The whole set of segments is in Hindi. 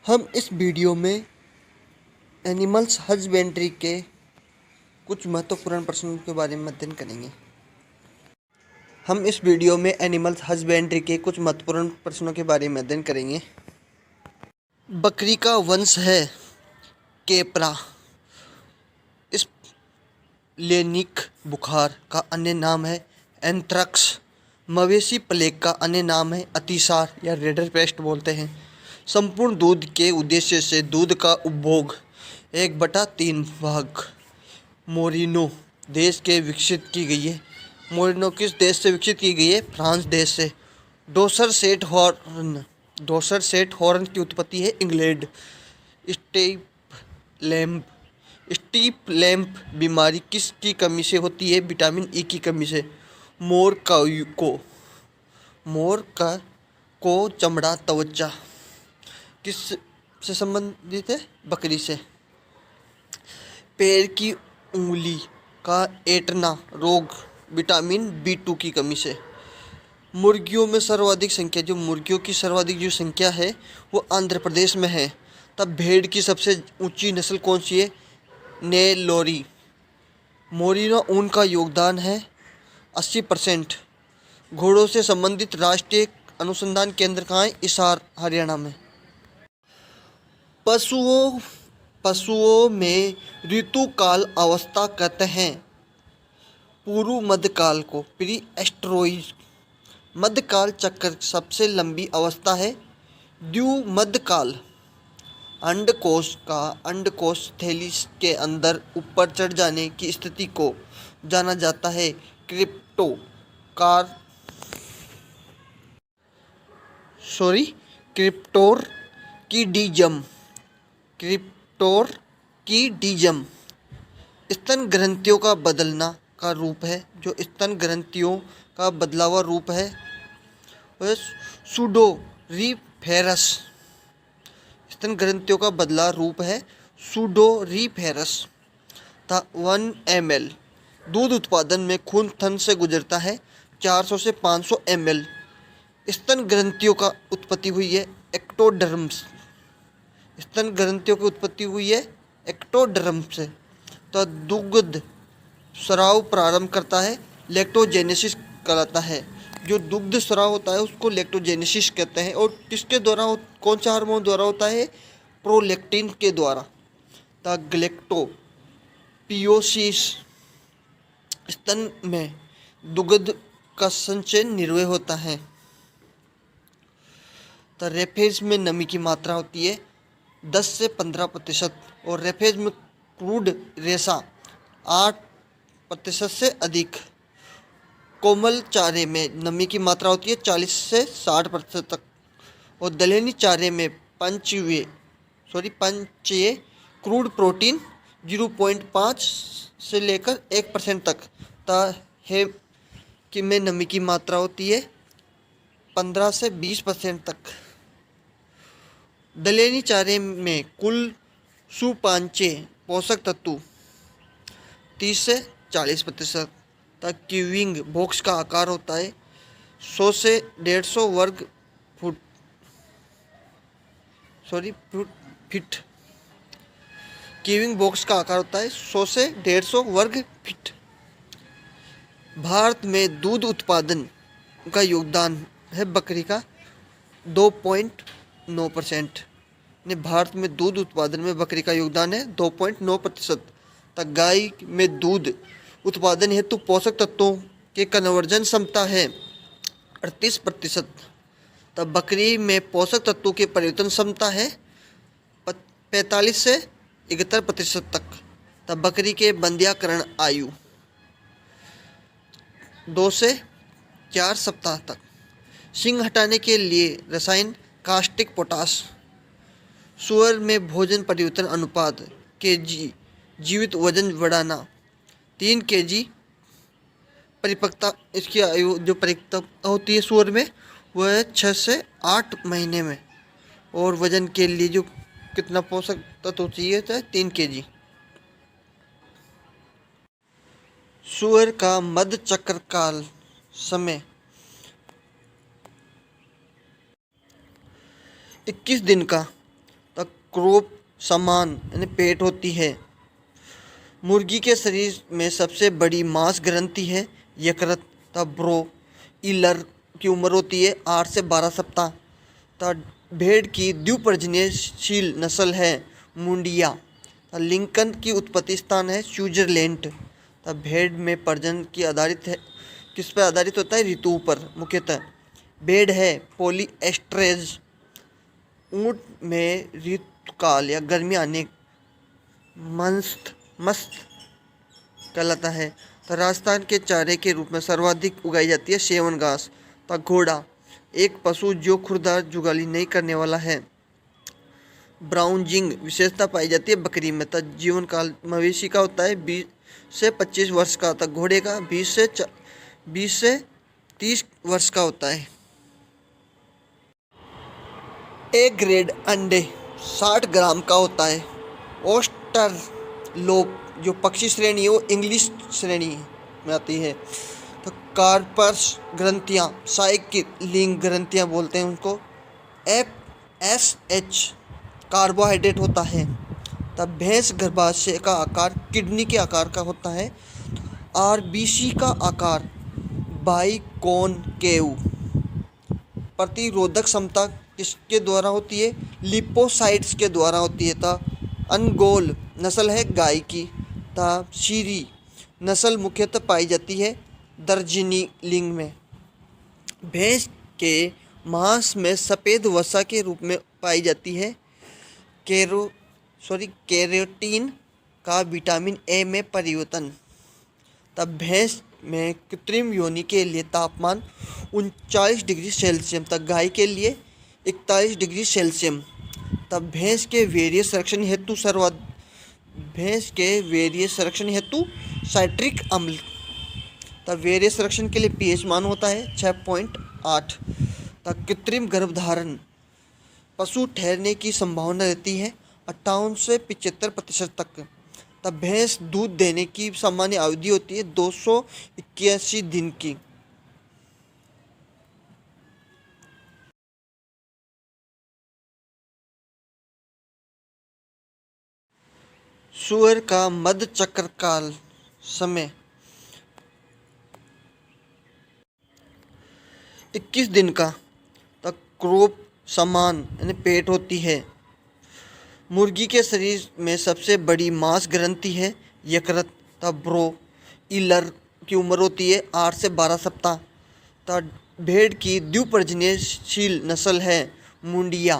हम इस वीडियो में एनिमल्स हस्बेंड्री के कुछ महत्वपूर्ण प्रश्नों के बारे में अध्ययन करेंगे। हम इस वीडियो में एनिमल्स हस्बेंड्री के कुछ महत्वपूर्ण प्रश्नों के बारे में अध्ययन करेंगे। बकरी का वंश है केपरा। इस लेनिक बुखार का अन्य नाम है एंथ्रैक्स। मवेशी प्लेग का अन्य नाम है अतिसार या रेडरपेस्ट बोलते हैं। संपूर्ण दूध के उद्देश्य से दूध का उपभोग 1/3 भाग मोरिनो देश के विकसित की गई है। मोरिनो किस देश से विकसित की गई है? फ्रांस देश से। डोसर सेट हॉर्न की उत्पत्ति है इंग्लैंड। स्टीप लैम्प बीमारी किसकी कमी से होती है? विटामिन ई की कमी से। मोर का को चमड़ा त्वचा किस से संबंधित है? बकरी से। पैर की उंगली का एटना रोग विटामिन B2 की कमी से। मुर्गियों में सर्वाधिक संख्या मुर्गियों की सर्वाधिक जो संख्या है वो आंध्र प्रदेश में है। तब भेड़ की सबसे ऊंची नस्ल कौन सी है? नेलोरी। मोरिनो ऊन का योगदान है 80%। घोड़ों से संबंधित राष्ट्रीय अनुसंधान केंद्र कहाँ है? हिसार हरियाणा में। पशुओं में ऋतुकाल अवस्था कहते हैं पूर्व मध्यकाल को प्री एस्ट्रोइड। मध्यकाल चक्र सबसे लंबी अवस्था है द्विमध्यकाल। अंडकोश थैली के अंदर ऊपर चढ़ जाने की स्थिति को जाना जाता है क्रिप्टोरकीडिज्म। स्तन ग्रंथियों का बदलना का रूप है जो स्तन ग्रंथियों का बदला हुआ रूप है सूडोरीफेरस। स्तन ग्रंथियों का बदला रूप है सूडोरीफेरस। 1 ml दूध उत्पादन में खून थन से गुजरता है 400 से 500 ml। स्तन ग्रंथियों का उत्पत्ति हुई है एक्टोडर्म्स। स्तन ग्रंथियों की उत्पत्ति हुई है एक्टोडर्म से। तो दुग्ध स्राव प्रारंभ करता है लैक्टोजेनेसिस कहलाता है। जो दुग्ध स्राव होता है उसको लैक्टोजेनेसिस कहते हैं। और किसके द्वारा कौन सा हार्मोन द्वारा होता है? प्रोलैक्टिन के द्वारा। तो ग्लैक्टोपियोसिस स्तन में दुग्ध का संचय निर्वय होता है। तो रेफेज में नमी की मात्रा होती है 10 से 15% और रेफेज में क्रूड रेशा 8% से अधिक। कोमल चारे में नमी की मात्रा होती है 40 से 60% तक। और दलहनी चारे में पंचीय क्रूड प्रोटीन 0.5 से लेकर 1% तक। है कि में नमी की मात्रा होती है 15 से 20% तक। दलहनी चारे में कुल सुपाच्य पोषक तत्व 30 से 40% तक। कीविंग बॉक्स का आकार होता है 100 से 150 वर्ग फीट। कीविंग बॉक्स का आकार होता है 100 से 150 वर्ग फीट। भारत में दूध उत्पादन का योगदान है बकरी का 2.9%। भारत में दूध उत्पादन में बकरी का योगदान है 2.9%। तक गाय में दूध उत्पादन हेतु पोषक तत्वों के कन्वर्जन क्षमता है 38%। तब बकरी में पोषक तत्वों के परिवर्तन क्षमता है 45 से 71% तक। तब बकरी के बंध्याकरण आयु 2 से 4 सप्ताह तक। सींग हटाने के लिए रसायन कास्टिक पोटाश। सुअर में भोजन परिवर्तन अनुपात kg जीवित वजन बढ़ाना 3 kg। परिपक्वता इसकी आयु जो परिपक्वता होती है सुअर में वह है 6 से 8 महीने में। और वजन के लिए जो कितना पोषक तत्व चाहिए था 3 kg। सुअर का मध्य चक्र काल समय 21 दिन का। तो क्रोप समान यानी पेट होती है। मुर्गी के शरीर में सबसे बड़ी मांस ग्रंथि है यकृत। तब ब्रोइलर की उम्र होती है 8 से 12 सप्ताह। तब भेड़ की द्विप्रजननशील नस्ल है मुंडिया। तब लिंकन की उत्पत्ति स्थान है स्विट्जरलैंड। तब भेड़ में प्रजनन की आधारित है, किस पर आधारित होता है? ऋतु पर मुख्यतः। भेड़ है पॉलीएस्ट्रेज। ऊँट में ऋतुकाल या गर्मी आने मस्त कहलाता है। तो राजस्थान के चारे के रूप में सर्वाधिक उगाई जाती है सेवन घास। तो घोड़ा एक पशु जो खुरदार जुगाली नहीं करने वाला है। ब्राउजिंग विशेषता पाई जाती है बकरी में। तब जीवन काल मवेशी का होता है 20 से 25 वर्ष का। तक घोड़े का 20 से 30 वर्ष का होता है। एक ग्रेड अंडे 60 ग्राम का होता है। ओस्टर लोप जो पक्षी श्रेणी है वो इंग्लिश श्रेणी में आती है। तो कार्पस ग्रंथियाँ साइकिल लिंग ग्रंथियाँ बोलते हैं उनको। FSH कार्बोहाइड्रेट होता है। तब भैंस गर्भाशय का आकार किडनी के आकार का होता है। RBC का आकार बाइकॉनकेव। प्रतिरोधक क्षमता किसके द्वारा होती है? लिपोसाइट्स के द्वारा होती है। ता अनगोल नस्ल है गाय की। ता शीरी नस्ल मुख्यतः पाई जाती है दार्जिलिंग में। भैंस के मांस में सफ़ेद वसा के रूप में पाई जाती है केराटिन का विटामिन ए में परिवर्तन। तब भैंस में कृत्रिम योनि के लिए तापमान 39 डिग्री सेल्सियस तक, गाय के लिए 41 डिग्री सेल्सियस। तब भैंस के वीर्य संरक्षण हेतु साइट्रिक अम्ल। तब वीर्य संरक्षण के लिए pH मान होता है 6.8। तब कृत्रिम गर्भधारण पशु ठहरने की संभावना रहती है 58 से 75% तक। तब भैंस दूध देने की सामान्य अवधि होती है 281 दिन की। सूअर का मध्य चक्र काल समय 21 दिन का। तब क्रोप समान यानी पेट होती है। मुर्गी के शरीर में सबसे बड़ी मांस ग्रंथि है यकृत। तब ब्रोइलर की उम्र होती है 8 से 12 सप्ताह। तब भेड़ की द्विप्रजननशील नस्ल है मुंडिया।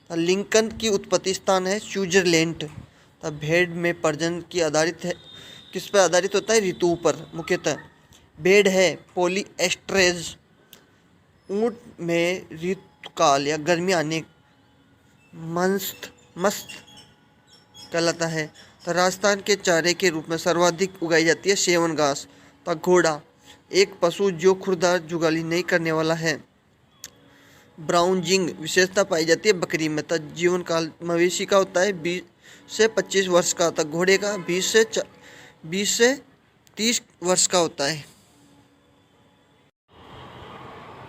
तब लिंकन की उत्पत्ति स्थान है स्विट्जरलैंड। तब भेड़ में प्रजनन की आधारित है, किस पर आधारित होता है? ऋतु पर मुख्यतः। भेड़ है पॉलीएस्ट्रेज। ऊँट में ऋतुकाल या गर्मी आने मस्त कहलाता है। तो राजस्थान के चारे के रूप में सर्वाधिक उगाई जाती है सेवन घास। तो घोड़ा एक पशु जो खुरदार जुगाली नहीं करने वाला है। ब्राउजिंग विशेषता पाई जाती है बकरी में। तब जीवन काल मवेशी का होता है 20 से 25 वर्ष का। तक घोड़े का 20 से 30 वर्ष का होता है।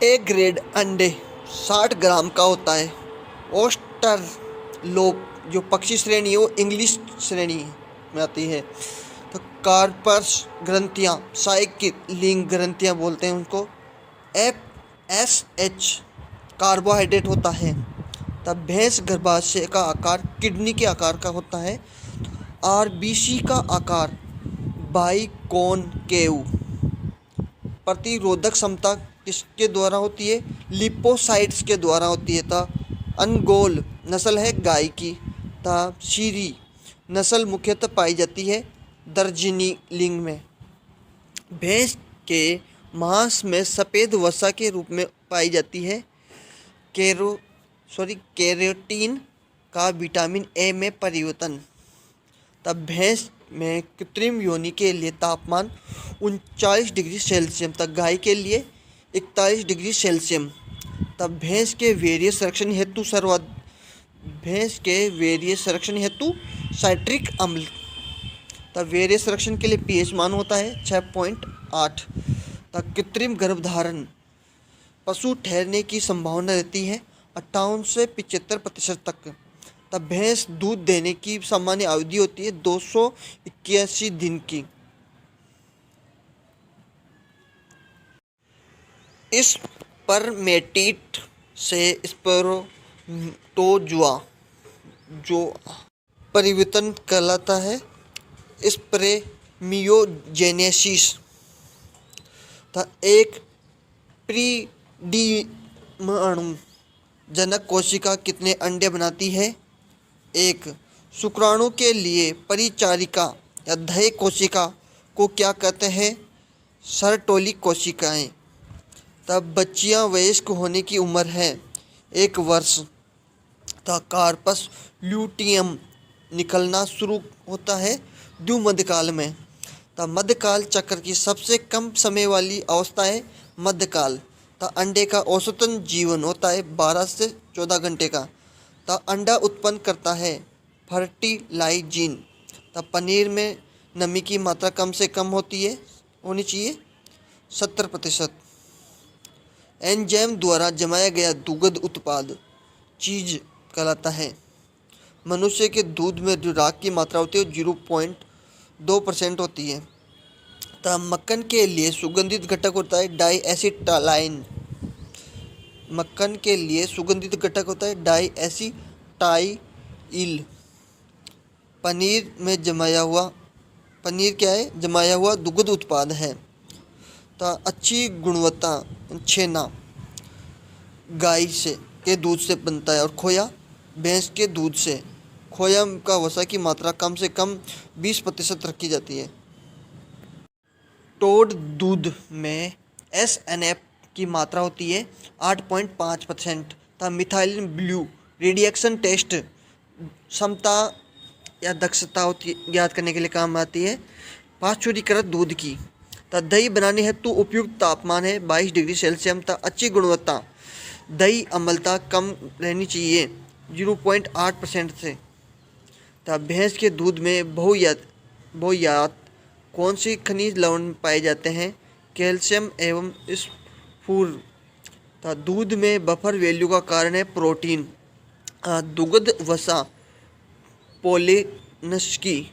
एक ग्रेड अंडे 60 ग्राम का होता है। ओस्टर लोप जो पक्षी श्रेणी है वो इंग्लिश श्रेणी में आती है। तो कार्पस ग्रंथियाँ साइकिल लिंग ग्रंथियाँ बोलते हैं उनको। FSH कार्बोहाइड्रेट होता है। तब भैंस गर्भाशय का आकार किडनी के आकार का होता है। RBC का आकार बाइकॉनकेव। प्रतिरोधक क्षमता किसके द्वारा होती है? लिपोसाइट्स के द्वारा होती है। ता अनगोल नस्ल है गाय की। ता शीरी नस्ल मुख्यतः पाई जाती है दार्जिलिंग में। भैंस के मांस में सफ़ेद वसा के रूप में पाई जाती है केराटिन का विटामिन ए में परिवर्तन। तब भैंस में कृत्रिम योनि के लिए तापमान 39 डिग्री सेल्सियस तक, गाय के लिए 41 डिग्री सेल्सियस। तब भैंस के वीर्य संरक्षण हेतु साइट्रिक अम्ल। तब वीर्य संरक्षण के लिए pH मान होता है 6.8। तब कृत्रिम गर्भधारण पशु ठहरने की संभावना रहती है 58 से 75% तक। तब भैंस दूध देने की सामान्य अवधि होती है 281 दिन की। इस परमेटिट से स्पेरोटोजुआ जो परिवर्तन कहलाता है, स्प्रेमियोजेनेसिस था। एक प्रीडिमणु जनक कोशिका कितने अंडे बनाती है? एक। शुक्राणु के लिए परिचारिका या दह कोशिका को क्या कहते हैं? सर्टोली कोशिकाएं। तब बच्चियां वयस्क होने की उम्र है 1 वर्ष। तब कार्पस ल्यूटियम निकलना शुरू होता है द्विमध्यकाल में। तब मध्यकाल चक्र की सबसे कम समय वाली अवस्था है मध्यकाल। तब अंडे का औसतन जीवन होता है 12 से 14 घंटे का। तब अंडा उत्पन्न करता है फर्टिलाइजिन। तब पनीर में नमी की मात्रा कम से कम होनी चाहिए 70%। एंजाइम द्वारा जमाया गया दुग्ध उत्पाद चीज कहलाता है। मनुष्य के दूध में जो राख की मात्रा होती है 0.2% होती है। तब मक्खन के लिए सुगंधित घटक होता है डाईएसिटाइल। मक्खन के लिए सुगंधित घटक होता है डाईएसिटाइल। पनीर क्या है? जमाया हुआ दुग्ध उत्पाद है। तो अच्छी गुणवत्ता छेना गाय के दूध से बनता है और खोया भैंस के दूध से। खोया का वसा की मात्रा कम से कम 20% रखी जाती है। टोड दूध में SNF की मात्रा होती है 8.5%। तथा मिथाइलिन ब्लू रिडक्शन टेस्ट क्षमता या दक्षता होती है, ज्ञात करने के लिए काम आती है पाश्चुरीकृत दूध की। तथा दही बनाने हेतु उपयुक्त तापमान है 22 डिग्री सेल्सियस। तथा अच्छी गुणवत्ता दही अम्लता कम रहनी चाहिए 0.8% से। तथा भैंस के दूध में बहुयात कौन सी खनिज लवण पाए जाते हैं? कैल्शियम एवं स्फूर। तथा दूध में बफर वैल्यू का कारण है प्रोटीन। दुग्ध वसा पोलेनस्की।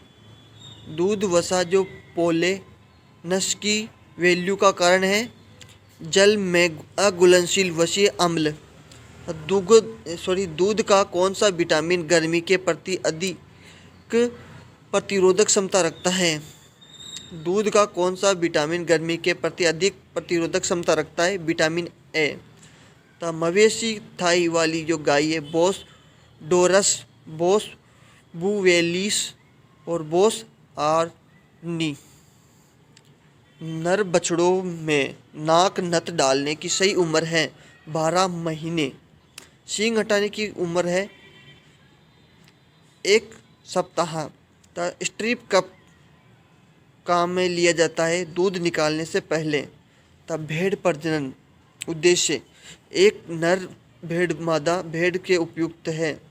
दूध वसा जो पोलेनस्की वैल्यू का कारण है जल में अघुलनशील वसीय अम्ल। दूध का कौन सा विटामिन गर्मी के प्रति अधिक प्रतिरोधक क्षमता रखता है? दूध का कौन सा विटामिन गर्मी के प्रति अधिक प्रतिरोधक क्षमता रखता है? Vitamin A. तब मवेशी थाई वाली जो गाय है बोस डोरस, बोस बुवेलिस और बोस आर्नी। नर बछड़ों में नाक नथ डालने की सही उम्र है 12 महीने। सींग हटाने की उम्र है 1 सप्ताह। स्ट्रिप कप काम में लिया जाता है दूध निकालने से पहले। तब भेड़ प्रजनन उद्देश्य एक नर भेड़ मादा भेड़ के उपयुक्त है।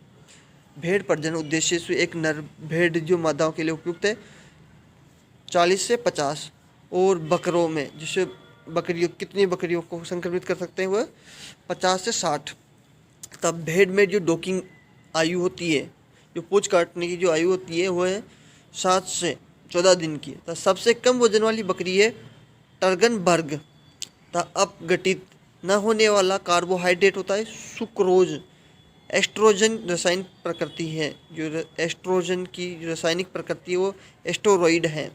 भेड़ प्रजनन उद्देश्य से एक नर भेड़ जो मादाओं के लिए उपयुक्त है 40 से 50। और बकरों में जिससे कितनी बकरियों को संक्रमित कर सकते हैं वह 50 से 60। तब भेड़ में जो डोकिंग आयु होती है, जो पूंछ काटने की जो आयु होती है वह है 7 से 14 दिन की। तो सबसे कम वजन वाली बकरी है टर्गनबर्ग। तो अपघटित न होने वाला कार्बोहाइड्रेट होता है सुक्रोज। एस्ट्रोजन रासायनिक प्रकृति है, जो एस्ट्रोजन की रासायनिक प्रकृति है वो एस्टेरॉइड है।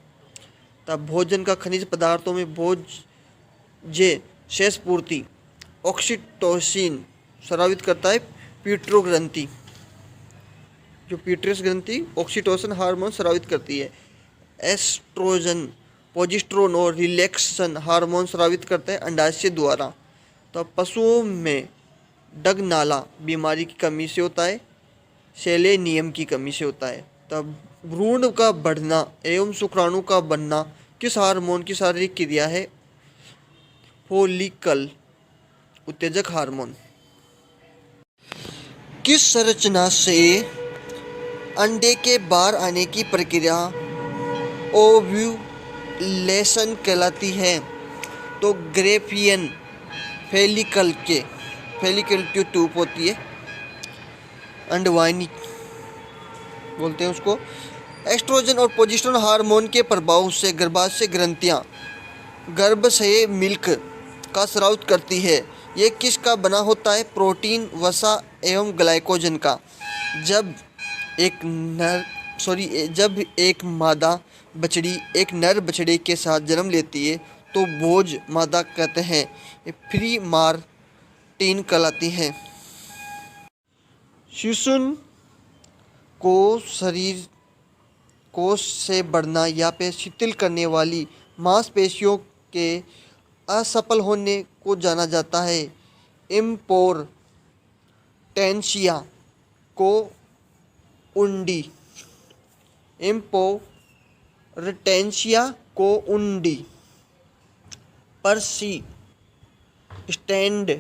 तब भोजन का खनिज पदार्थों में भोज्य शेष पूर्ति ऑक्सीटोसिन स्रावित करता है पीट्रो ग्रंथि। जो पीट्रस ग्रंथि ऑक्सीटोसिन हार्मोन स्रावित करती है। एस्ट्रोजन प्रोजेस्टेरोन और रिलैक्सेशन हार्मोन स्रावित करते हैं अंडाशय द्वारा। तो पशुओं में डगनाला बीमारी की कमी से होता है, सेलेनियम की कमी से होता है। तब भ्रूण का बढ़ना एवं शुक्राणु का बनना किस हार्मोन की शारीरिक क्रिया है? फोलिकल उत्तेजक हार्मोन। किस संरचना से अंडे के बाहर आने की प्रक्रिया ओव्यूलेशन कहलाती है? तो ग्रेफियन फेलिकल ट्यूब होती है अंडवाहिनी बोलते हैं उसको। एस्ट्रोजन और प्रोजेस्टेरोन हार्मोन के प्रभाव से गर्भाशय ग्रंथियां गर्भ से मिल्क का स्राव करती है। ये किसका बना होता है? प्रोटीन, वसा एवं ग्लाइकोजन का। जब एक जब एक मादा बछड़ी एक नर बछड़े के साथ जन्म लेती है तो भोज मादा कहते हैं। ये फ्री मार्टिन कहलाती हैं। शिशु को शरीर कोष से बढ़ना या पे शिथिल करने वाली मांसपेशियों के असफल होने को जाना जाता है इम्पोर्टेंशिया को उंडी। इम्पोर्टेंशिया को उंडी पर्सी स्टैंड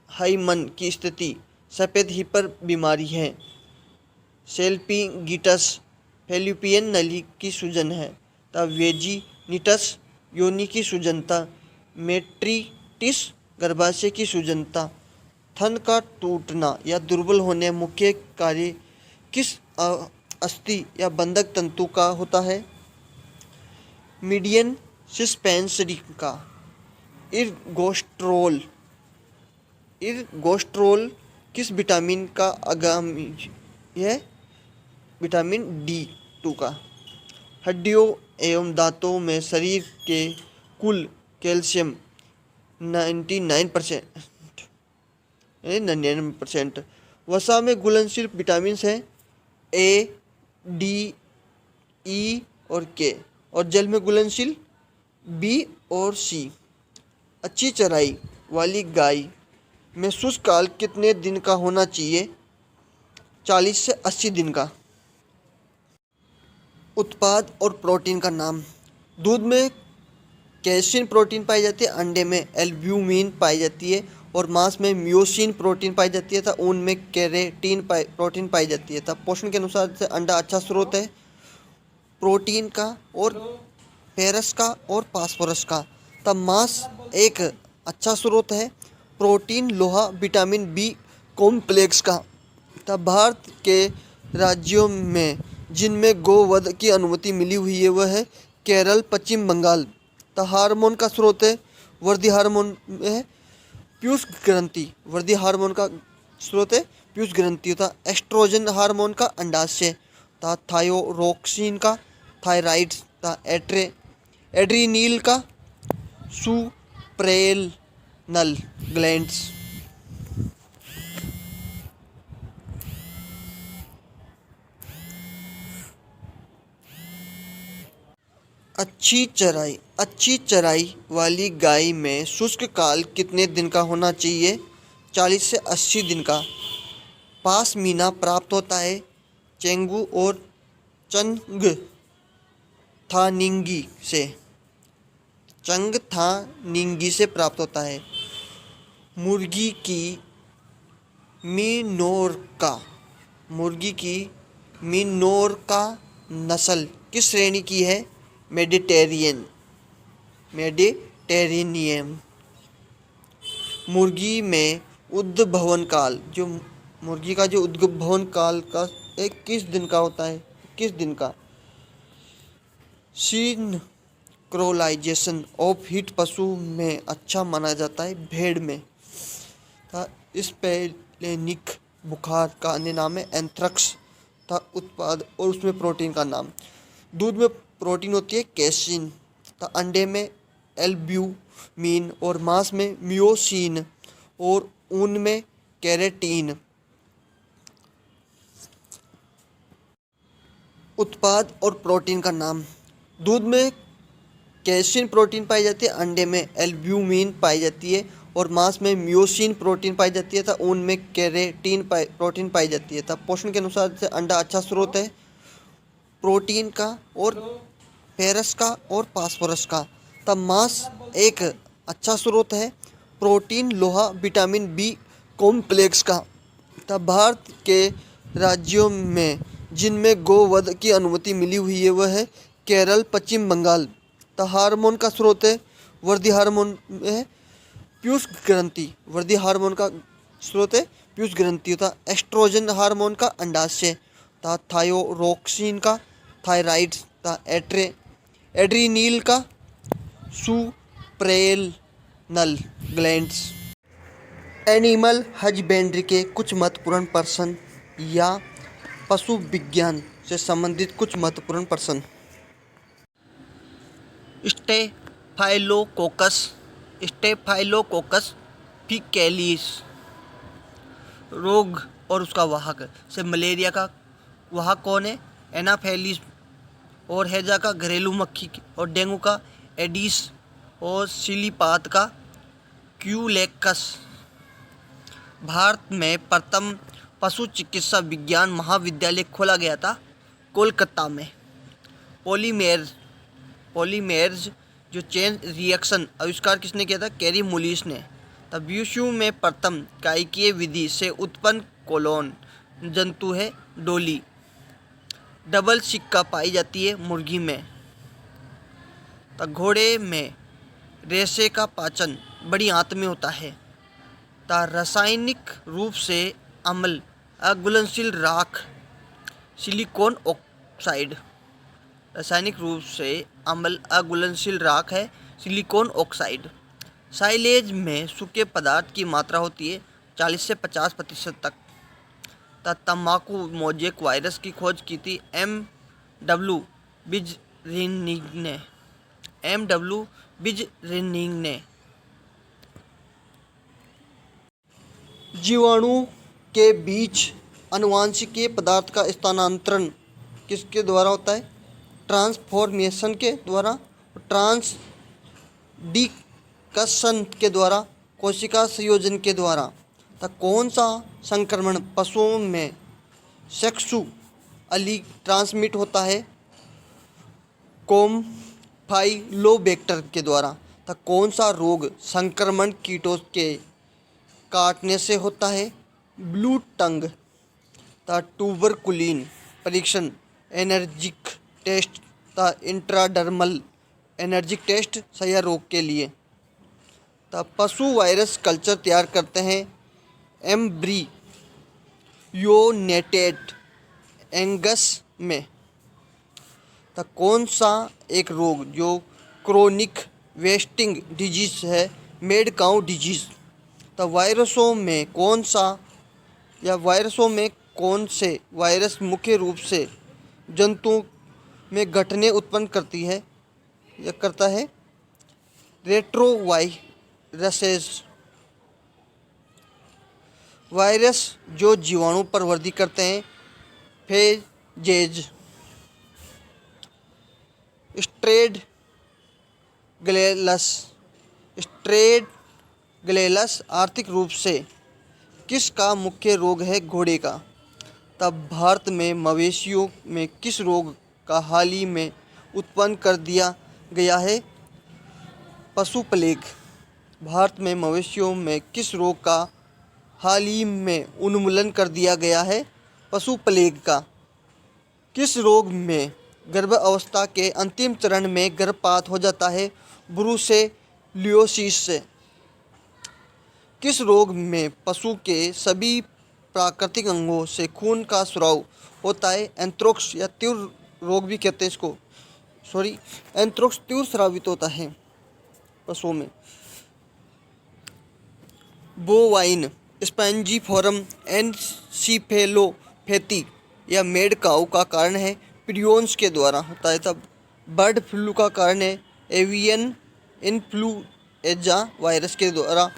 हाइमन की स्थिति सफ़ेद हिपर बीमारी है। सेल्पिंगिटस फेल्लोपियन नली की सूजन है। वेजिनिटस योनि की सूजनता। मेट्रिटिस गर्भाशय की सूजनता। थन का टूटना या दुर्बल होने मुख्य कार्य किस अस्थि या बंधक तंतु का होता है? मीडियन सस्पेंसरी का। इर्गोस्ट्रोल किस विटामिन का आगामी है? विटामिन D2 का। हड्डियों एवं दांतों में शरीर के कुल कैल्शियम 99%। वसा में घुलनशील विटामिन हैं A, D, E और K और जल में घुलनशील B और C। अच्छी चराई वाली गाय में शुष्क काल कितने दिन का होना चाहिए? 40 से 80 दिन का। उत्पाद और प्रोटीन का नाम। दूध में कैसीन प्रोटीन पाई जाती है, अंडे में एल्ब्यूमिन पाई जाती है और मांस में मियोसिन प्रोटीन पाई जाती है तथा ऊन में केराटिन प्रोटीन पाई जाती है। तब पोषण के अनुसार से अंडा अच्छा स्रोत है प्रोटीन का और फेरस का और फास्फोरस का। तब मांस एक अच्छा स्रोत है प्रोटीन, लोहा, विटामिन बी कॉम्प्लेक्स का। तब भारत के राज्यों में जिनमें गोवध की अनुमति मिली हुई है वह है केरल, पश्चिम बंगाल। तो हार्मोन का स्रोत है वृद्धि हार्मोन है पीयूष ग्रंथि। वृद्धि हार्मोन का स्रोत है पीयूष ग्रंथि तथा एस्ट्रोजन हार्मोन का अंडाशय तथा थायोरोक्सिन का थायराइड तथा एड्रीनील का सुप्रेनल ग्लैंड्स। अच्छी चराई वाली गाय में शुष्क काल कितने दिन का होना चाहिए? 40 से 80 दिन का। पासमीना प्राप्त होता है चेंगू और चंगथानिंगी से प्राप्त होता है। मुर्गी की मिनोरका नस्ल किस श्रेणी की है? मेडिटेरेनियन। मुर्गी में उद्भवन काल मुर्गी का जो उद्भवन काल का किस दिन का होता है? 21 दिन का। सिंक्रोनाइजेशन ऑफ हीट पशु में अच्छा माना जाता है भेड़ में। स्पेलेनिक बुखार का अन्य नाम है एंथ्रैक्स था। उत्पाद और उसमें प्रोटीन का नाम। दूध में प्रोटीन होती है कैसीन तो अंडे में एल्ब्यूमिन और मांस में मियोसिन और ऊन में केराटिन। उत्पाद और प्रोटीन का नाम। दूध में कैसीन प्रोटीन पाई जाती है, अंडे में एल्ब्यूमिन पाई जाती है और मांस में मियोसिन प्रोटीन पाई जाती है तथा ऊन में केराटिन प्रोटीन पाई जाती है। तब पोषण के अनुसार से अंडा अच्छा स्रोत है प्रोटीन का और फेरस का और फास्फोरस का। तब मांस एक अच्छा स्रोत है प्रोटीन, लोहा, विटामिन बी कॉम्प्लेक्स का। तब भारत के राज्यों में जिनमें गोवध की अनुमति मिली हुई है वह है केरल, पश्चिम बंगाल। तो हार्मोन का स्रोत है वृद्धि हार्मोन है पीयूष ग्रंथि। वृद्धि हार्मोन का स्रोत है पीयूष ग्रंथि तथा एस्ट्रोजन हार्मोन का अंडाशय था थायोरोक्सिन का, थायराइड था एड्रीनील का, सुप्रेनल ग्लैंड्स। एनिमल हजबेंड्री के कुछ महत्वपूर्ण प्रश्न या पशु विज्ञान से संबंधित कुछ महत्वपूर्ण प्रश्न। स्टेफाइलोकोकस फीकैलिस रोग और उसका वाहक से मलेरिया का वाहक कौन है? एनाफेलिस। और हैजा का घरेलू मक्खी और डेंगू का एडिस और सिलीपात का क्यूलेक्स। भारत में प्रथम पशु चिकित्सा विज्ञान महाविद्यालय खोला गया था कोलकाता में। पॉलीमेर्स जो चेन रिएक्शन आविष्कार किसने किया था? कैरी मुलिस ने। तब विश्व में प्रथम कायिकीय विधि से उत्पन्न कोलोन जंतु है डोली। डबल सिक्का पाई जाती है मुर्गी में। तब घोड़े में रेशे का पाचन बड़ी आंत में होता है। तब रासायनिक रूप से अम्ल अघुलनशील राख सिलिकॉन ऑक्साइड। रासायनिक रूप से अम्ल अघुलनशील राख है सिलिकॉन ऑक्साइड। साइलेज में सूखे पदार्थ की मात्रा होती है 40 से 50% तक। तंबाकू मोजेक वायरस की खोज की थी M.W. बिजरिनिंग ने। जीवाणु के बीच आनुवंशिकीय पदार्थ का स्थानांतरण किसके द्वारा होता है? ट्रांसफॉर्मेशन के द्वारा, ट्रांसडिक्शन के द्वारा, कोशिका संयोजन के द्वारा। तो कौन सा संक्रमण पशुओं में सेक्सुअली ट्रांसमिट होता है? कैम्फाइलोबैक्टर के द्वारा। तो कौन सा रोग संक्रमण कीटों के काटने से होता है? Blue tongue. ता ट्यूबरकुलिन परीक्षण एनर्जिक टेस्ट ता इंट्राडर्मल एनर्जिक टेस्ट सही रोग के लिए। ता पशु वायरस कल्चर तैयार करते हैं एम्ब्रियोनेटेड एंगस में। ता कौन सा एक रोग जो क्रोनिक वेस्टिंग डिजीज है? Made cow disease. तो वायरसों में कौन से वायरस मुख्य रूप से जंतुओं में घटने उत्पन्न करती है या करता है? रेट्रोवायरसेस। वायरस जो जीवाणु पर वृद्धि करते हैं फेजेज। स्ट्रेड ग्लेलस आर्थिक रूप से किसका मुख्य रोग है? घोड़े का। तब भारत में मवेशियों में किस रोग का हाल ही में उत्पन्न कर दिया गया है? पशु प्लेग। भारत में मवेशियों में किस रोग का हाल ही में उन्मूलन कर दिया गया है? पशु प्लेग का। किस रोग में गर्भावस्था के अंतिम चरण में गर्भपात हो जाता है? ब्रुसेलियोसिस से। किस रोग में पशु के सभी प्राकृतिक अंगों से खून का स्राव होता है? एंथ्रेक्स या तीव्र रोग भी कहते हैं इसको। एंथ्रेक्स तीव्र स्रावित होता है पशुओं में। बोवाइन स्पैंजिफोरम एनसीफेलोपैथी या मेड काउ का कारण है प्रियोन्स के द्वारा होता है। तब बर्ड फ्लू का कारण है एवियन इन्फ्लुएंजा वायरस के द्वारा।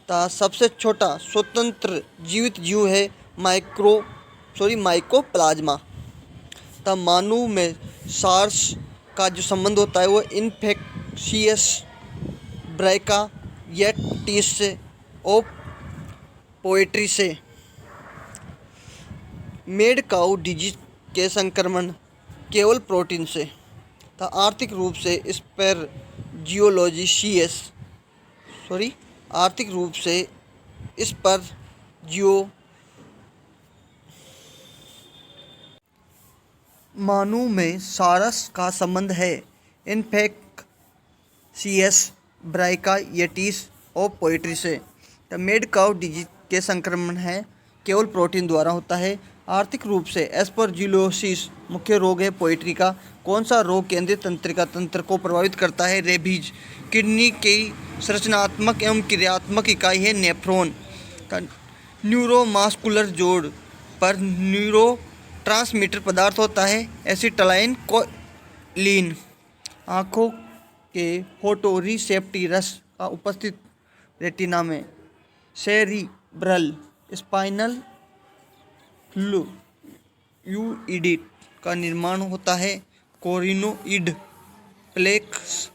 ता सबसे छोटा स्वतंत्र जीवित जीव है माइकोप्लाज्मा। तब मानव में सार्स का जो संबंध होता है वो इन्फेक्शियस ब्रैंकाइटिस से और पोएट्री से। मेड काउ डिजीज के संक्रमण केवल प्रोटीन से। था आर्थिक रूप से मानव में सारस का संबंध है इन्फेक्शियस ब्रैंकाइटिस और पोएट्री से। तो मेड काउ डिजीज के संक्रमण है केवल प्रोटीन द्वारा होता है। आर्थिक रूप से एस्परजिलोसिस मुख्य रोग है पोइट्री का। कौन सा रोग केंद्रीय तंत्रिका तंत्र को प्रभावित करता है? रेबीज। किडनी की संरचनात्मक एवं क्रियात्मक इकाई है नेफ्रॉन। न्यूरोमास्कुलर जोड़ पर न्यूरो ट्रांसमीटर पदार्थ होता है एसिटाइल कोलिन। आँखों के फोटो रिसेप्टर्स का उपस्थित रेटिना में सेरिब्रल स्पाइनल फ्लूइड का निर्माण होता है कोरिनोइड प्लेक्स।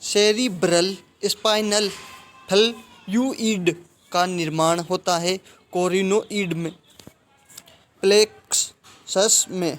सेरिब्रल स्पाइनल फ्लूइड का निर्माण होता है कोरिनोइड में प्लेक्सस में।